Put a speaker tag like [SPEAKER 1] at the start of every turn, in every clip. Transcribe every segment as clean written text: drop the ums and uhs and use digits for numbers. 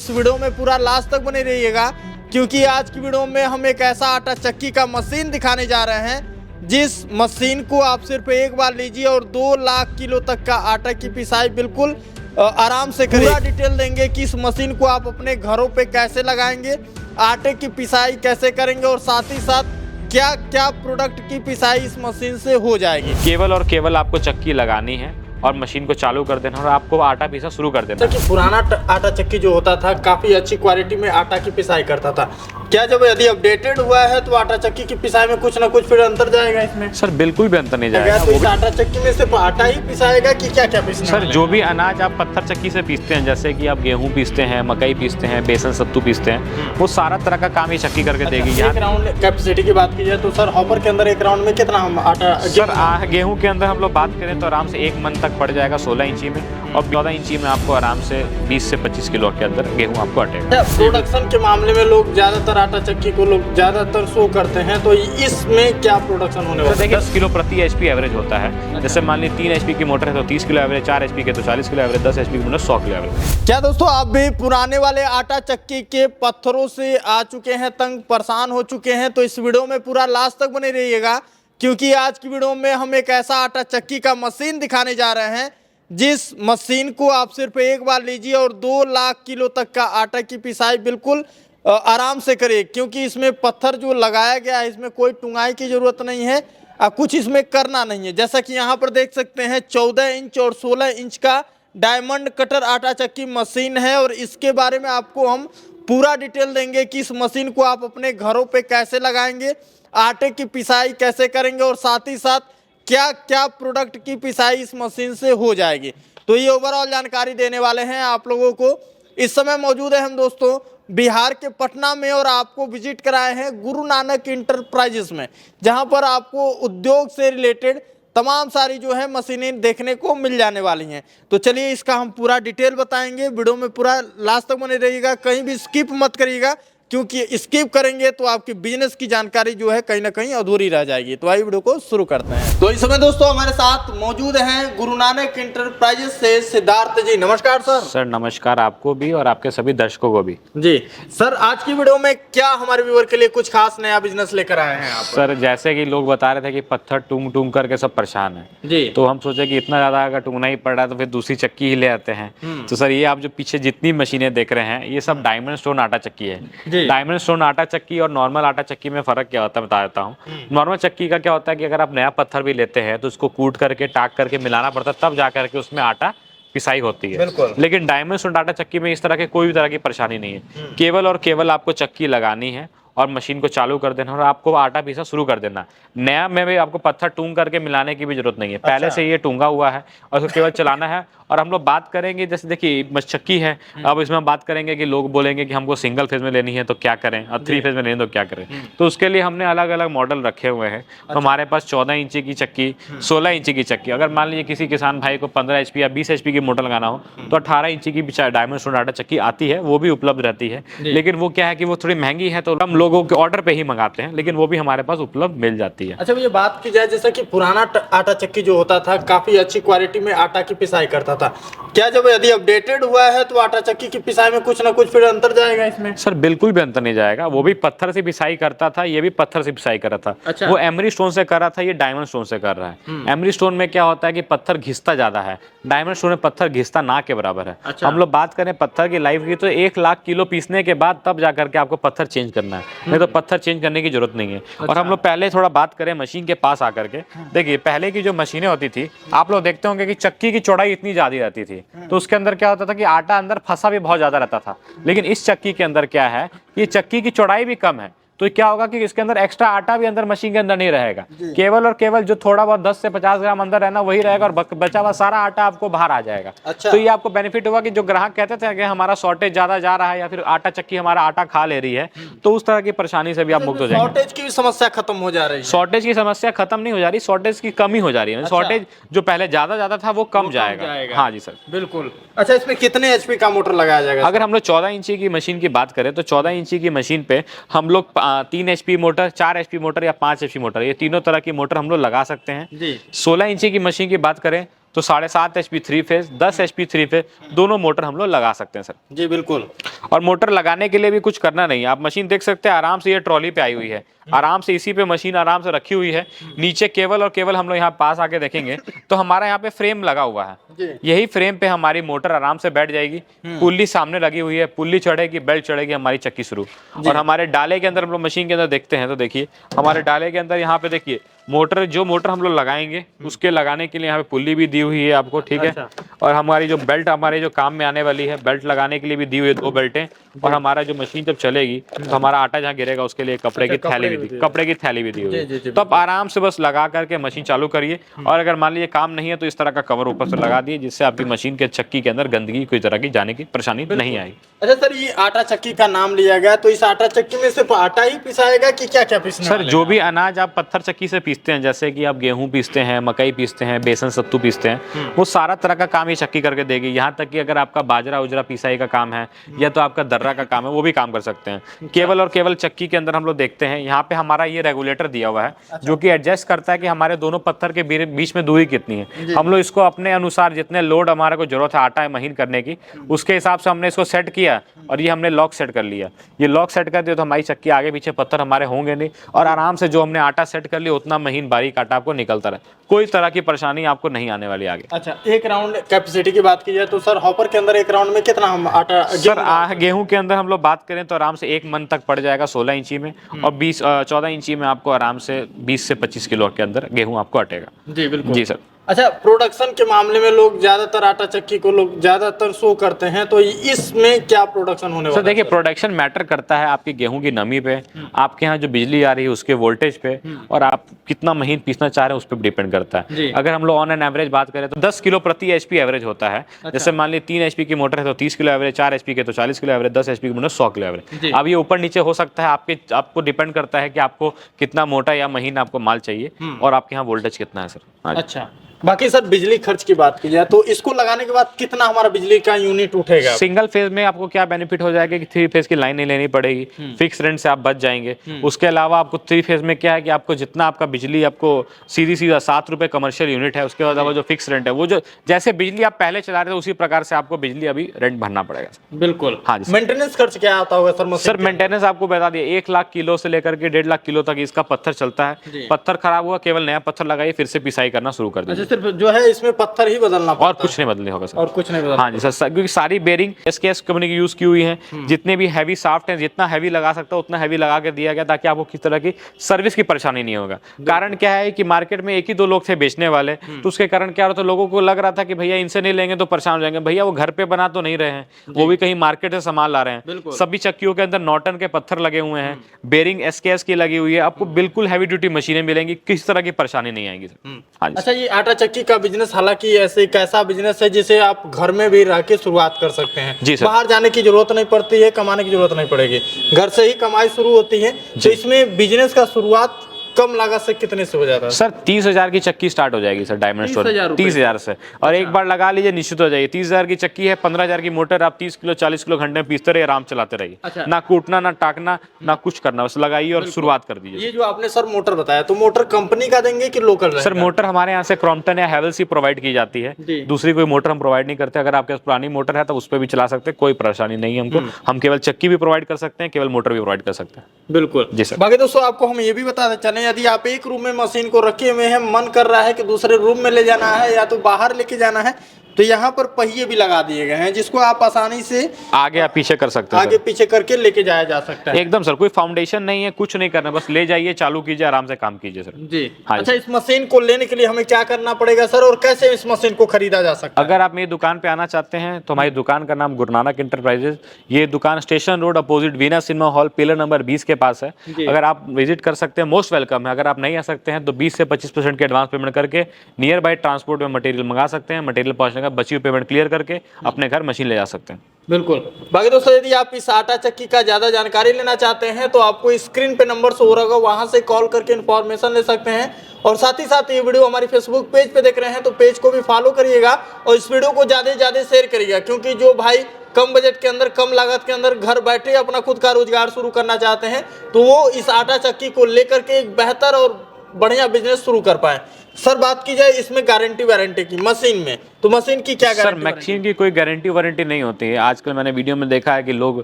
[SPEAKER 1] इस वीडियो में पूरा लास्ट तक बने रहिएगा, क्योंकि आज की वीडियो में हम एक ऐसा आटा चक्की का मशीन दिखाने जा रहे हैं जिस मशीन को आप सिर्फ एक बार लीजिए और 2 लाख किलो तक का आटा की पिसाई बिल्कुल आराम से करिए। पूरा डिटेल देंगे कि इस मशीन को आप अपने घरों पे कैसे लगाएंगे, आटे की पिसाई कैसे करेंगे और साथ ही साथ क्या क्या प्रोडक्ट की पिसाई इस मशीन से हो जाएगी।
[SPEAKER 2] केवल और केवल आपको चक्की लगानी है और मशीन को चालू कर देना और आपको आटा पीसा शुरू कर देना।
[SPEAKER 1] कि पुराना आटा चक्की जो होता था काफी अच्छी क्वालिटी में आटा की पिसाई करता था, क्या जब यदि अपडेटेड हुआ है तो आटा चक्की की पिसाई में कुछ ना कुछ फिर अंतर जाएगा इसमें?
[SPEAKER 2] सर बिल्कुल भी अंतर नहीं जाएगा।
[SPEAKER 1] तो इस आटा चक्की में सिर्फ आटा ही पिसाएगा कि क्या क्या पिसना?
[SPEAKER 2] सर जो भी अनाज आप पत्थर चक्की से पीसते हैं, जैसे कि आप गेहूं पीसते हैं, मकई पीसते हैं, बेसन सत्तू पीसते हैं, वो सारा तरह का काम ये चक्की करके देगी।
[SPEAKER 1] एक राउंड कैपेसिटी की बात की जाए तो सर हॉपर के अंदर एक राउंड में कितना हम आटा?
[SPEAKER 2] सर गेहूं के अंदर हम लोग बात करें तो आराम से 1 मन तक पड़ जाएगा 16 इंची में, और 14 इंची में आपको आराम से 20 से 25 किलो के अंदर गेहूं आपको अटेगा।
[SPEAKER 1] प्रोडक्शन के मामले में लोग ज्यादातर आटा चक्की को लोग ज्यादातर शो करते हैं, तो इसमें क्या प्रोडक्शन होने वाला है?
[SPEAKER 2] देखिए 10 किलो प्रति एचपी एवरेज होता है। जैसे मान लीजिए 3 एचपी की मोटर है तो 30 किलो एवरेज, 4 एचपी के तो 40 किलो एवरेज, 10 एचपी की मोटर 100 किलो एवरेज।
[SPEAKER 1] क्या दोस्तों आप भी पुराने वाले आटा चक्की के पत्थरों से आ चुके हैं, तंग परेशान हो चुके हैं? तो इस वीडियो में पूरा लास्ट तक बने रहिएगा, क्योंकि आज की वीडियो में हम एक ऐसा आटा चक्की का मशीन दिखाने जा रहे हैं जिस मशीन को आप सिर्फ एक बार लीजिए और 2 लाख किलो तक का आटा की पिसाई बिल्कुल आराम से करिए, क्योंकि इसमें पत्थर जो लगाया गया है इसमें कोई टुंगाई की ज़रूरत नहीं है, कुछ इसमें करना नहीं है। जैसा कि यहाँ पर देख सकते हैं 14 इंच और 16 इंच का डायमंड कटर आटा चक्की मशीन है, और इसके बारे में आपको हम पूरा डिटेल देंगे कि इस मशीन को आप अपने घरों पे कैसे लगाएंगे, आटे की पिसाई कैसे करेंगे और साथ ही साथ क्या क्या प्रोडक्ट की पिसाई इस मशीन से हो जाएगी। तो ये ओवरऑल जानकारी देने वाले हैं आप लोगों को। इस समय मौजूद है हम दोस्तों बिहार के पटना में, और आपको विजिट कराए हैं गुरु नानक इंटरप्राइजेस में, जहां पर आपको उद्योग से रिलेटेड तमाम सारी जो है मशीनें देखने को मिल जाने वाली हैं। तो चलिए इसका हम पूरा डिटेल बताएंगे, वीडियो में पूरा लास्ट तक बने रहिएगा, कहीं भी स्किप मत करिएगा, क्योंकि स्किप करेंगे तो आपकी बिजनेस की जानकारी जो है कहीं ना कहीं अधूरी रह जाएगी। तो आइए वीडियो को शुरू करते हैं। तो इस समय दोस्तों हमारे साथ मौजूद हैं गुरु नानक इंटरप्राइजेस से सिद्धार्थ जी। नमस्कार सर।
[SPEAKER 2] सर नमस्कार आपको भी और आपके सभी दर्शकों को भी।
[SPEAKER 1] जी सर, आज की वीडियो में क्या हमारे व्यूअर के लिए कुछ खास नया बिजनेस लेकर आए हैं आप?
[SPEAKER 2] सर जैसे कि लोग बता रहे थे कि पत्थर टूंग टूंग करके सब परेशान है
[SPEAKER 1] जी, तो
[SPEAKER 2] हम सोचे कि इतना ज्यादा अगर टूंगना ही पड़ रहा है तो फिर दूसरी चक्की ही ले आते हैं। तो सर ये आप जो पीछे जितनी मशीनें देख रहे हैं ये सब डायमंड स्टोन आटा चक्की है। डायमंड स्टोन आटा चक्की और नॉर्मल आटा चक्की में फर्क क्या होता है बता देता हूँ। नॉर्मल चक्की का क्या होता है कि अगर आप नया पत्थर भी लेते हैं तो उसको कूट करके टाक करके मिलाना पड़ता है, तब जा करके उसमें आटा पिसाई होती है। लेकिन डायमंड स्टोन आटा चक्की में इस तरह की कोई भी तरह की परेशानी नहीं है। केवल और केवल आपको चक्की लगानी है और मशीन को चालू कर देना और आपको आटा पीसा शुरू कर देना। नया में भी आपको पत्थर टूंग करके मिलाने की भी जरूरत नहीं है, पहले से ये टूंगा हुआ है और उसको केवल चलाना है। और हम लोग बात करेंगे, जैसे देखिए चक्की है, अब इसमें बात करेंगे कि लोग बोलेंगे कि हमको सिंगल फेज में लेनी है तो क्या करें और 3 फेज में लेनी है तो क्या करें। तो उसके लिए हमने अलग अलग मॉडल रखे हुए हैं। तो हमारे पास 14 इंची की चक्की, 16 इंची की चक्की, अगर मान लीजिए किसी किसान भाई को 15 एचपी या 20 एचपी की मोटर लगाना हो तो 18 इंची की डायमंड स्टोन आटा चक्की आती है, वो भी उपलब्ध रहती है। लेकिन वो क्या है कि वो थोड़ी महंगी है तो हम लोगों के ऑर्डर पे ही मंगाते हैं, लेकिन वो भी हमारे पास उपलब्ध मिल जाती है।
[SPEAKER 1] अच्छा, ये बात की जाए जैसा कि पुराना आटा चक्की जो होता था काफी अच्छी क्वालिटी में आटा की पिसाई करता था, क्या जब यदि अपडेटेड हुआ है तो आटा चक्की की पिसाई में कुछ ना कुछ फिर अंतर जाएगा इसमें?
[SPEAKER 2] सर बिल्कुल भी अंतर नहीं जाएगा। वो भी पत्थर से पिसाई करता था, ये भी पत्थर से पिसाई कर रहा था। अच्छा। वो एमरी स्टोन से कर रहा था, ये डायमंड स्टोन से कर रहा है। एमरी स्टोन में क्या होता है कि पत्थर घिसता ज्यादा है, डायमंड स्टोन में पत्थर घिसता ना के बराबर है। अच्छा। हम लोग बात करें पत्थर की लाइफ की तो 1 लाख किलो पीसने के बाद तब जाकर के आपको पत्थर चेंज करना है, नहीं तो पत्थर चेंज करने की जरूरत नहीं है। और हम लोग पहले थोड़ा बात करें मशीन के पास आकर के, देखिए पहले की जो मशीनें होती थी आप लोग देखते होंगे कि चक्की की चौड़ाई इतनी ज्यादा रहती थी, तो उसके अंदर क्या होता था कि आटा अंदर फंसा भी बहुत ज्यादा रहता था। लेकिन इस चक्की के अंदर क्या है कि चक्की की चौड़ाई भी कम है, तो क्या होगा कि इसके अंदर एक्स्ट्रा आटा भी अंदर मशीन के अंदर नहीं रहेगा। केवल और केवल जो थोड़ा बहुत 10 से 50 ग्राम अंदर रहना वही रहेगा और बचा हुआ सारा आटा आपको बाहर आ जाएगा। अच्छा। तो ये आपको बेनिफिट होगा कि जो ग्राहक कहते थे कि हमारा शॉर्टेज ज्यादा जा रहा है या फिर आटा चक्की हमारा आटा खा ले रही है, तो उस तरह की परेशानी से भी आप मुक्त हो जाएंगे।
[SPEAKER 1] शॉर्टेज की भी समस्या खत्म हो जा रही है?
[SPEAKER 2] शॉर्टेज की समस्या खत्म नहीं हो जा रही, शॉर्टेज की कमी हो जा रही है। शॉर्टेज जो पहले ज्यादा था वो कम जाएगा। हाँ जी सर
[SPEAKER 1] बिल्कुल। अच्छा, इसमें कितने एचपी का मोटर लगाया जाएगा?
[SPEAKER 2] अगर हम लोग 14 इंची की मशीन की बात करें तो 14 इंची की मशीन पे हम लोग 3 एचपी मोटर, 4 एचपी मोटर या 5 एचपी मोटर, ये तीनों तरह की मोटर हम लोग लगा सकते हैं। 16 इंची की मशीन की बात करें तो 7.5 HP 3 फेज, 10 HP 3 फेज दोनों मोटर हम लोग लगा सकते हैं सर।
[SPEAKER 1] जी बिल्कुल।
[SPEAKER 2] और मोटर लगाने के लिए भी कुछ करना नहीं है, आप मशीन देख सकते हैं आराम से, ये ट्रॉली पे आई हुई है, आराम से इसी पे मशीन आराम से रखी हुई है। नीचे केबल और केबल हम लोग यहाँ पास आके देखेंगे तो हमारा यहाँ पे फ्रेम लगा हुआ है, यही फ्रेम पे हमारी मोटर आराम से बैठ जाएगी। पुल्ली सामने लगी हुई है, पुल्ली चढ़ेगी, बेल्ट चढ़ेगी, हमारी चक्की शुरू। और हमारे डाले के अंदर हम लोग मशीन के अंदर देखते हैं तो देखिए हमारे डाले के अंदर यहाँ पे देखिए मोटर, जो मोटर हम लोग लगाएंगे उसके लगाने के लिए यहाँ पे पुल्ली भी दी हुई है आपको, ठीक है। और हमारी जो बेल्ट, हमारे जो काम में आने वाली है, बेल्ट लगाने के लिए भी दी हुई है 2 बेल्टें। और हमारा जो मशीन जब चलेगी तो हमारा आटा जहाँ गिरेगा उसके लिए कपड़े की थैली भी दी, कपड़े की थैली भी दी हुई है। तो आप आराम से बस लगा करके मशीन चालू करिए। और अगर मान लीजिए काम नहीं है तो इस तरह का कवर ऊपर से लगा दिए, जिससे आपकी मशीन के चक्की के अंदर गंदगी कोई तरह की जाने की परेशानी नहीं आएगी।
[SPEAKER 1] अच्छा सर, ये आटा चक्की का नाम लिया गया तो इस आटा चक्की में सिर्फ आटा ही पिसाएगा कि क्या क्या पीसना
[SPEAKER 2] सर? जो भी अनाज आप पत्थर चक्की से पीसते हैं, जैसे कि आप गेहूं पीसते हैं, मकई पीसते हैं, बेसन सत्तू पीसते हैं, वो सारा तरह का काम ये चक्की करके देगी। यहाँ तक कि अगर आपका बाजरा उजरा पिसाई का काम है या तो आपका दर्रा का काम है, वो भी काम कर सकते हैं। केवल और केवल चक्की के अंदर हम लोग देखते हैं यहाँ पे हमारा ये रेगुलेटर दिया हुआ है, जो कि एडजस्ट करता है कि हमारे दोनों पत्थर के बीच में दूरी कितनी है। हम लोग इसको अपने अनुसार जितने लोड हमारे को जरूरत है आटा महीन करने की, उसके हिसाब से हमने इसको सेट किया और ये हमने लॉक सेट कर लिया। ये लॉक सेट कर दिया तो हमारी चक्की आगे पीछे पत्थर हमारे होंगे नहीं, और आराम से जो हमने आटा सेट कर लिया उतना महीन बारीक आटा आपको निकलता रहे, कोई तरह की परेशानी आपको नहीं आने वाली आगे।
[SPEAKER 1] अच्छा, एक राउंड कैपेसिटी की बात की जाए तो सर हॉपर के अंदर एक राउंड में कितना हम आटा?
[SPEAKER 2] सर गेहूं के अंदर हम लोग बात करें तो आराम से 1 मन तक पड़ जाएगा 16 इंची में, और 14 इंची में आपको आराम से 20 से 25 किलो के अंदर गेहूं आपको अटेगा।
[SPEAKER 1] जी बिल्कुल।
[SPEAKER 2] जी सर।
[SPEAKER 1] अच्छा, प्रोडक्शन के मामले में लोग ज्यादातर आटा चक्की को लोग ज्यादातर शो करते हैं, तो इसमें क्या प्रोडक्शन होने वाला है?
[SPEAKER 2] सर देखिए, प्रोडक्शन मैटर करता है आपके गेहूं की नमी पे, आपके यहाँ जो बिजली आ रही है उसके वोल्टेज पे, और आप कितना महीन पीसना चाह रहे हैं उस पर डिपेंड करता है। अगर हम लोग ऑन एन एवरेज बात करें तो 10 किलो प्रति HP एवरेज होता है। जैसे मान लीजिए 3 HP की मोटर है तो 30 किलो एवरेज, 4 HP के तो 40 किलो एवरेज, 10 HP की मोटर 100 किलो एवरेज। अब ये ऊपर नीचे हो सकता है, आपको डिपेंड करता है कि आपको कितना मोटा या महीन आपको माल चाहिए और आपके यहाँ वोल्टेज कितना है सर।
[SPEAKER 1] अच्छा, बाकी सर बिजली खर्च की बात की जाए तो इसको लगाने के बाद कितना हमारा बिजली का यूनिट उठेगा?
[SPEAKER 2] सिंगल फेज में आपको क्या बेनिफिट हो जाएगा कि 3 फेज की लाइन नहीं लेनी पड़ेगी, फिक्स रेंट से आप बच जाएंगे। उसके अलावा आपको 3 फेज में क्या है कि आपको जितना आपका बिजली आपको सीधा 7 रुपए कमर्शियल यूनिट है, उसके अलावा जो फिक्स रेंट है वो जो जैसे बिजली आप पहले चला रहे थे उसी प्रकार से आपको बिजली अभी रेंट भरना पड़ेगा।
[SPEAKER 1] बिल्कुल।
[SPEAKER 2] हाँ जी।
[SPEAKER 1] मेंटेनेंस खर्च क्या आता होगा सर?
[SPEAKER 2] सर मेंटेनेंस आपको बता दिए 1 लाख किलो से लेकर के 1.5 लाख किलो तक इसका पत्थर चलता है। पत्थर खराब हुआ केवल नया पत्थर लगाइए, फिर से पिसाई करना शुरू कर दीजिए।
[SPEAKER 1] सिर्फ जो है इसमें पत्थर ही बदलना पड़ता
[SPEAKER 2] और कुछ नहीं बदलने होगा सर।
[SPEAKER 1] और कुछ नहीं बदलना।
[SPEAKER 2] हाँ जी सर, क्योंकि सारी बेरिंग SKS कंपनी की यूज की हुई है। जितने भी हैवी शाफ्ट हैं, जितना हैवी लगा सकता है उतना हैवी लगा के दिया गया ताकि आपको किसी तरह की सर्विस की परेशानी नहीं होगा। कारण क्या है कि मार्केट में 1 ही 2 लोग थे बेचने वाले, तो उसके कारण क्या होता है, लोगों को लग रहा था कि भैया इनसे नहीं लेंगे तो परेशान हो जाएंगे। भैया वो घर पे बना तो नहीं रहे हैं, वो भी कहीं मार्केट से सामान ला रहे हैं। सभी चक्कियों के अंदर नॉर्टन के पत्थर लगे हुए हैं, बेरिंग SKS की लगी हुई है, आपको बिल्कुल हैवी ड्यूटी मशीनें मिलेंगी, किसी तरह की परेशानी नहीं आएगी सर। हाँ जी।
[SPEAKER 1] अच्छा, ये आटा चक्की का बिजनेस हालांकि ऐसे कैसा बिजनेस है जिसे आप घर में भी रह के शुरुआत कर सकते हैं।
[SPEAKER 2] जी सर।
[SPEAKER 1] बाहर जाने की जरूरत नहीं पड़ती है, कमाने की जरूरत नहीं पड़ेगी, घर से ही कमाई शुरू होती है। तो इसमें बिजनेस का शुरुआत कम लागत से कितने से हो जाता है?
[SPEAKER 2] सर 30,000 की चक्की स्टार्ट हो जाएगी सर, डायमंड स्टोर 30,000 से, और एक बार लगा लीजिए निश्चित हो जाइए। 30,000 की चक्की है, 15,000 की मोटर, आप 30 किलो 40 किलो घंटे में पीसते रहिए, आराम चलाते रहिए। ना कूटना ना टाकना ना कुछ करना, बस लगाइए और शुरुआत कर दीजिए।
[SPEAKER 1] ये जो आपने सर मोटर बताया, तो मोटर कंपनी का देंगे कि लोकल?
[SPEAKER 2] सर मोटर हमारे यहाँ से क्रॉम्पटन या हैवेल्स ही प्रोवाइड की जाती है, दूसरी कोई मोटर हम प्रोवाइड नहीं करते। अगर आपके पास पुरानी मोटर है तो उस पर भी चला सकते हैं, कोई परेशानी नहीं है हमको। हम केवल चक्की भी प्रोवाइड कर सकते हैं, केवल मोटर भी प्रोवाइड कर सकते हैं।
[SPEAKER 1] बिल्कुल जी सर। बाकी दोस्तों आपको हम ये भी बताते चलें, यदि आप एक रूम में मशीन को रखे हुए हैं, मन कर रहा है कि दूसरे रूम में ले जाना है या तो बाहर लेके जाना है, तो यहाँ पर पहिए भी लगा दिए गए हैं जिसको आप आसानी से
[SPEAKER 2] आगे या पीछे कर सकते हैं,
[SPEAKER 1] आगे पीछे करके लेके जाया जा सकता है।
[SPEAKER 2] एकदम सर, कोई फाउंडेशन नहीं है, कुछ नहीं करना, बस ले जाइए, चालू कीजिए, आराम से काम कीजिए सर।
[SPEAKER 1] जी हाँ। अच्छा, इस मशीन को लेने के लिए हमें क्या करना पड़ेगा सर, और कैसे इस मशीन को खरीदा जा सकता है?
[SPEAKER 2] अगर आप मेरी दुकान पे आना चाहते हैं तो हमारी दुकान का नाम गुरु नानक इंटरप्राइजेज, ये दुकान station road opposite Veena cinema hall pillar number 20 के पास है। अगर आप विजिट कर सकते हैं, मोस्ट वेलकम है। अगर आप नहीं आ सकते हैं तो 20 से 25% के एडवांस पेमेंट करके नियर बाय ट्रांसपोर्ट में मटेरियल मंगा सकते हैं। मटेरियल पहुंचने का बची हुई पेमेंट क्लियर करके अपने घर मशीन ले जा सकते हैं।
[SPEAKER 1] बिल्कुल। बाकी दोस्तों यदि आप इस आटा चक्की का ज्यादा जानकारी लेना चाहते हैं तो आपको स्क्रीन पे नंबर शो हो रहा होगा, वहां से कॉल करके इन्फॉर्मेशन ले सकते हैं। और साथ ही साथ ये वीडियो हमारी फेसबुक पेज पे देख रहे हैं तो पेज को भी फॉलो करिएगा और इस वीडियो को ज्यादा से ज्यादा शेयर करिएगा, क्योंकि जो भाई कम बजट के अंदर, कम लागत के अंदर घर बैठे अपना खुद का रोजगार शुरू करना चाहते हैं तो वो इस आटा चक्की को लेकर के एक बेहतर और बढ़िया बिजनेस शुरू कर पाए। सर बात की जाए इसमें गारंटी वारंटी की मशीन में, तो मशीन की क्या
[SPEAKER 2] सर
[SPEAKER 1] गारंटी?
[SPEAKER 2] मशीन की कोई गारंटी वारंटी नहीं होती है। आजकल मैंने वीडियो में देखा है कि लोग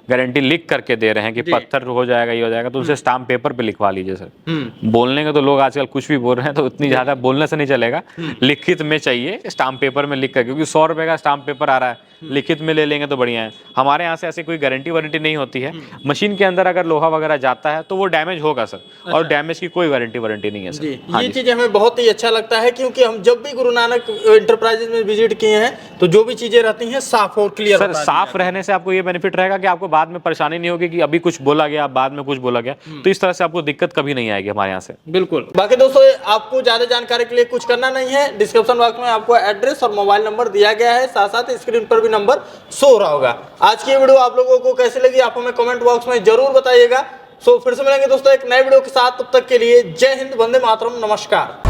[SPEAKER 2] गारंटी लिख करके दे रहे हैं कि पत्थर हो जाएगा, ये हो जाएगा, तो उसे स्टाम्प पेपर पे लिखवा लीजिए सर। बोलने का तो लोग आजकल कुछ भी बोल रहे हैं, तो उतनी ज्यादा बोलने से नहीं चलेगा। लिखित में चाहिए, स्टाम्प पेपर में लिख कर, क्योंकि 100 रुपए का स्टाम्प पेपर आ रहा है, लिखित में ले लेंगे तो बढ़िया है। हमारे यहाँ से ऐसी कोई गारंटी वारंटी नहीं होती है। मशीन के अंदर अगर लोहा वगैरह जाता है तो वो डैमेज होगा सर, और डैमेज की कोई गारंटी वारंटी नहीं है सर।
[SPEAKER 1] ये चीज हमें बहुत ही अच्छा लगता है, क्योंकि हम जब भी गुरु नानक एंटरप्राइजेज में विजिट किए हैं तो जो भी चीजें रहती हैं साफ और क्लियर
[SPEAKER 2] सर साफ रहने से आपको ये बेनिफिट रहेगा कि आपको बाद में परेशानी नहीं होगी कि अभी कुछ बोला गया, बाद में कुछ बोला गया, तो इस तरह से आपको दिक्कत कभी नहीं आएगी हमारे यहाँ से।
[SPEAKER 1] बिल्कुल। बाकी दोस्तों आपको ज्यादा जानकारी के लिए कुछ करना नहीं है, डिस्क्रिप्शन बॉक्स में आपको एड्रेस और मोबाइल नंबर दिया गया है, साथ साथ स्क्रीन पर भी नंबर शो हो रहा होगा। आज की वीडियो आप लोगों को कैसी लगी आप हमें कमेंट बॉक्स में जरूर बताइएगा। सो फिर से मिलेंगे दोस्तों एक नए वीडियो के साथ, तब तक के लिए जय हिंद, वंदे मातरम, नमस्कार।